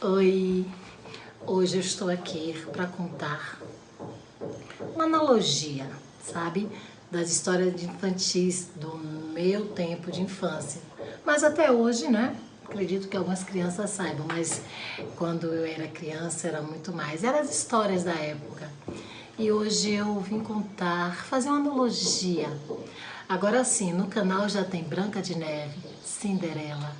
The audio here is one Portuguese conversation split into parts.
Oi, hoje eu estou aqui para contar uma analogia, sabe? Das histórias infantis do meu tempo de infância. Mas até hoje, né? Acredito que algumas crianças saibam, mas quando eu era criança era muito mais. Eram as histórias da época. E hoje eu vim contar, fazer uma analogia. Agora sim, no canal já tem Branca de Neve, Cinderela,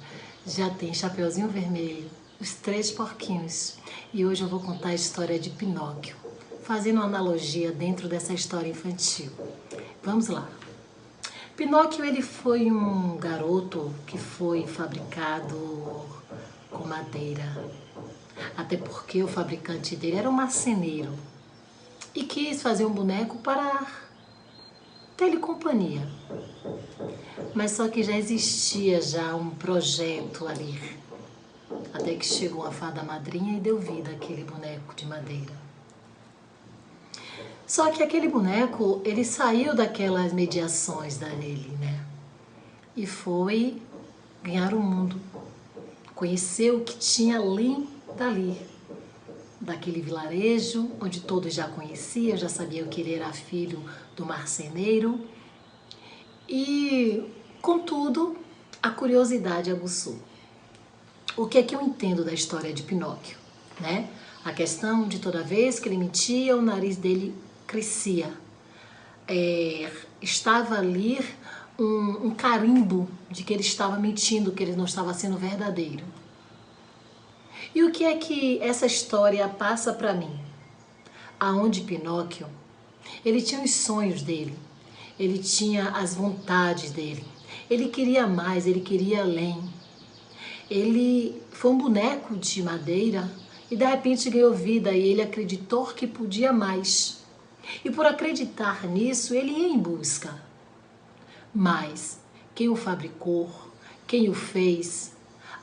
já tem Chapeuzinho Vermelho, Os Três Porquinhos. E hoje eu vou contar a história de Pinóquio, fazendo uma analogia dentro dessa história infantil. Vamos lá. Pinóquio, ele foi um garoto que foi fabricado com madeira. Até porque o fabricante dele era um marceneiro e quis fazer um boneco para ter-lhe companhia. Mas só que já existia um projeto ali. Até que chegou a fada madrinha e deu vida àquele boneco de madeira. Só que aquele boneco, ele saiu daquelas mediações dele, né? E foi ganhar o mundo. Conheceu o que tinha além dali. Daquele vilarejo, onde todos já conheciam, já sabiam que ele era filho do marceneiro. E, contudo, a curiosidade aguçou. O que é que eu entendo da história de Pinóquio, né? A questão de toda vez que ele mentia, o nariz dele crescia. Estava ali um carimbo de que ele estava mentindo, que ele não estava sendo verdadeiro. E o que é que essa história passa para mim? Aonde Pinóquio, ele tinha os sonhos dele, ele tinha as vontades dele, ele queria mais, ele queria além. Ele foi um boneco de madeira e de repente ganhou vida e ele acreditou que podia mais. E por acreditar nisso, ele ia em busca. Mas quem o fabricou, quem o fez,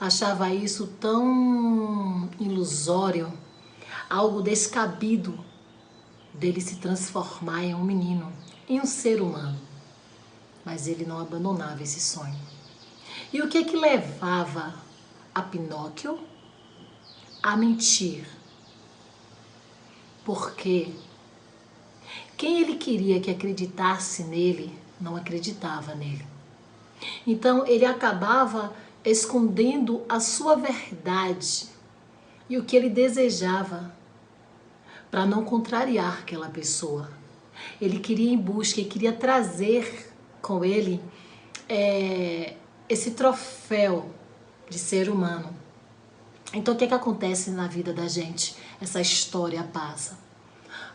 achava isso tão ilusório, algo descabido dele se transformar em um menino, em um ser humano. Mas ele não abandonava esse sonho. E o que é que levava a Pinóquio a mentir? Porque quem ele queria que acreditasse nele, não acreditava nele. Então ele acabava escondendo a sua verdade e o que ele desejava para não contrariar aquela pessoa. Ele queria ir em busca e queria trazer com ele esse troféu de ser humano. Então o que é que acontece na vida da gente? Essa história passa.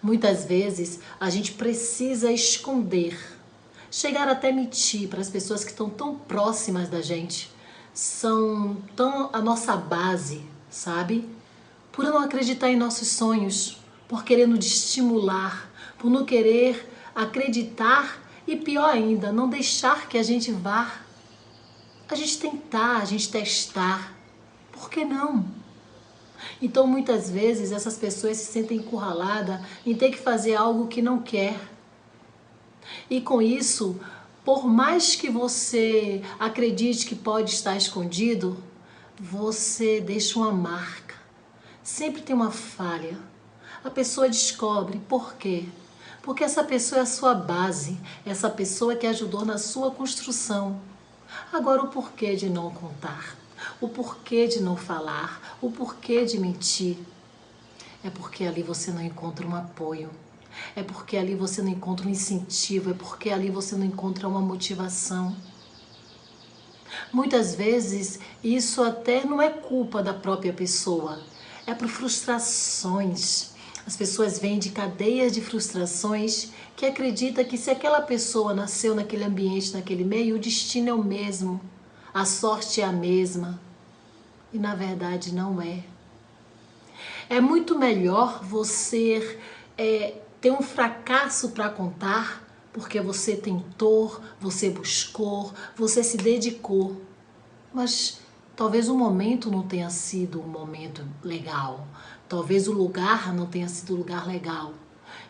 Muitas vezes a gente precisa esconder, chegar até mentir para as pessoas que estão tão próximas da gente, são tão a nossa base, sabe? Por não acreditar em nossos sonhos, por querer nos estimular, por não querer acreditar e pior ainda, não deixar que a gente vá. A gente tentar, a gente testar. Por que não? Então muitas vezes essas pessoas se sentem encurraladas em ter que fazer algo que não quer. E com isso, por mais que você acredite que pode estar escondido, você deixa uma marca. Sempre tem uma falha. A pessoa descobre. Por quê? Porque essa pessoa é a sua base, essa pessoa que ajudou na sua construção. Agora, o porquê de não contar? O porquê de não falar? O porquê de mentir? É porque ali você não encontra um apoio. É porque ali você não encontra um incentivo. É porque ali você não encontra uma motivação. Muitas vezes, isso até não é culpa da própria pessoa. É por frustrações. As pessoas vêm de cadeias de frustrações que acreditam que se aquela pessoa nasceu naquele ambiente, naquele meio, o destino é o mesmo, a sorte é a mesma. E na verdade não é. É muito melhor você ter um fracasso para contar, porque você tentou, você buscou, você se dedicou. Mas talvez o momento não tenha sido um momento legal. Talvez o lugar não tenha sido um lugar legal.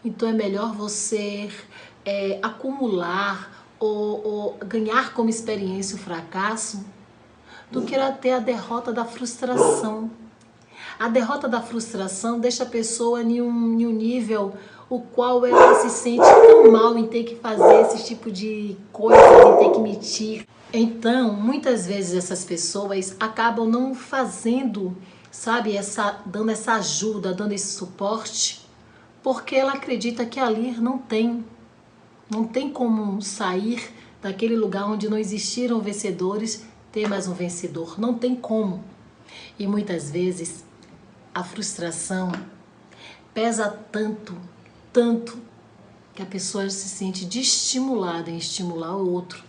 Então é melhor você acumular ou ganhar como experiência o fracasso do que ter a derrota da frustração. A derrota da frustração deixa a pessoa em um nível o qual ela se sente tão mal em ter que fazer esse tipo de coisa, em ter que mentir. Então, muitas vezes essas pessoas acabam não fazendo, sabe, dando essa ajuda, dando esse suporte, porque ela acredita que ali não tem como sair daquele lugar onde não existiram vencedores, ter mais um vencedor. Não tem como. E muitas vezes a frustração pesa tanto, tanto, que a pessoa se sente desestimulada em estimular o outro.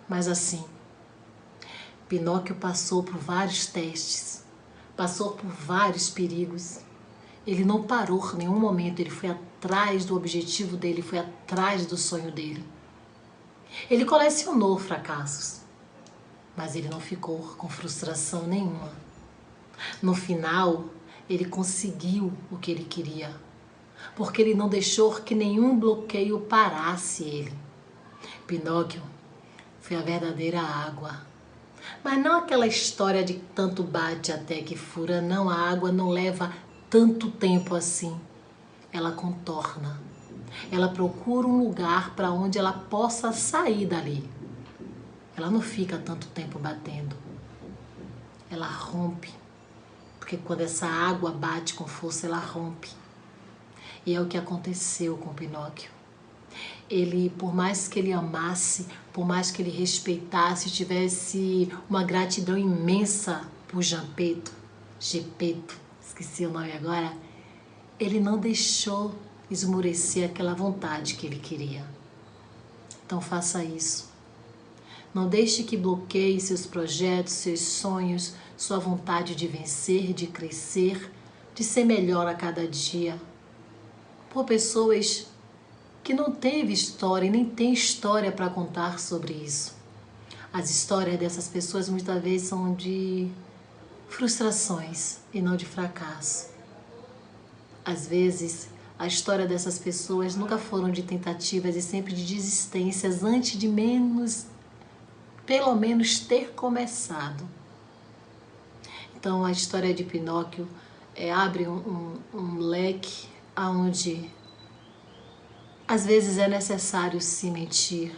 Mas assim, Pinóquio passou por vários testes, passou por vários perigos. Ele não parou em nenhum momento, ele foi atrás do objetivo dele, foi atrás do sonho dele. Ele colecionou fracassos, mas ele não ficou com frustração nenhuma. No final, ele conseguiu o que ele queria, porque ele não deixou que nenhum bloqueio parasse ele. Pinóquio foi a verdadeira água. Mas não aquela história de tanto bate até que fura, não, a água não leva tanto tempo assim. Ela contorna. Ela procura um lugar para onde ela possa sair dali. Ela não fica tanto tempo batendo. Ela rompe. Porque quando essa água bate com força, ela rompe. E é o que aconteceu com Pinóquio. Ele, por mais que ele amasse, por mais que ele respeitasse, tivesse uma gratidão imensa por Gepeto, esqueci o nome agora, ele não deixou esmorecer aquela vontade que ele queria. Então faça isso. Não deixe que bloqueie seus projetos, seus sonhos, sua vontade de vencer, de crescer, de ser melhor a cada dia. Por pessoas que não teve história e nem tem história para contar sobre isso. As histórias dessas pessoas muitas vezes são de frustrações e não de fracasso. Às vezes, a história dessas pessoas nunca foram de tentativas e sempre de desistências antes de pelo menos ter começado. Então, a história de Pinóquio abre um leque onde às vezes é necessário se mentir,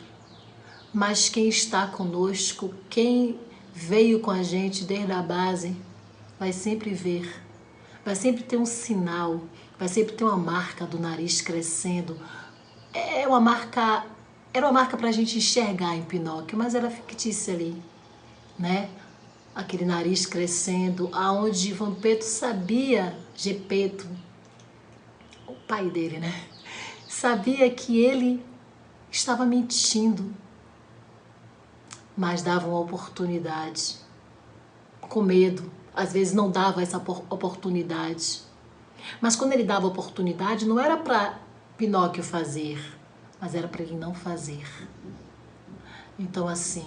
mas quem está conosco, quem veio com a gente desde a base, vai sempre ver, vai sempre ter um sinal, vai sempre ter uma marca do nariz crescendo. Era uma marca para a gente enxergar em Pinóquio, mas era fictícia ali, né? Aquele nariz crescendo, aonde Gepeto sabia, Gepeto, o pai dele, né? Sabia que ele estava mentindo, mas dava uma oportunidade, com medo. Às vezes não dava essa oportunidade. Mas quando ele dava oportunidade, não era para Pinóquio fazer, mas era para ele não fazer. Então assim,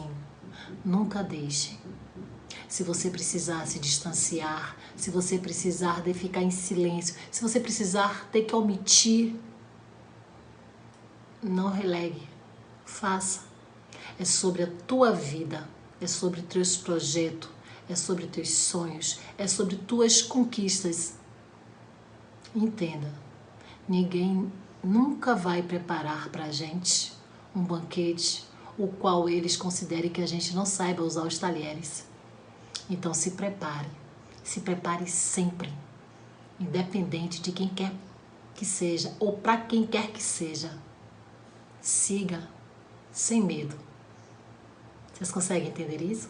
nunca deixe. Se você precisar se distanciar, se você precisar de ficar em silêncio, se você precisar ter que omitir, não relegue, faça. É sobre a tua vida, é sobre teus projetos, é sobre teus sonhos, é sobre tuas conquistas. Entenda, ninguém nunca vai preparar para a gente um banquete o qual eles considerem que a gente não saiba usar os talheres. Então se prepare sempre, independente de quem quer que seja ou para quem quer que seja. Siga sem medo. Vocês conseguem entender isso?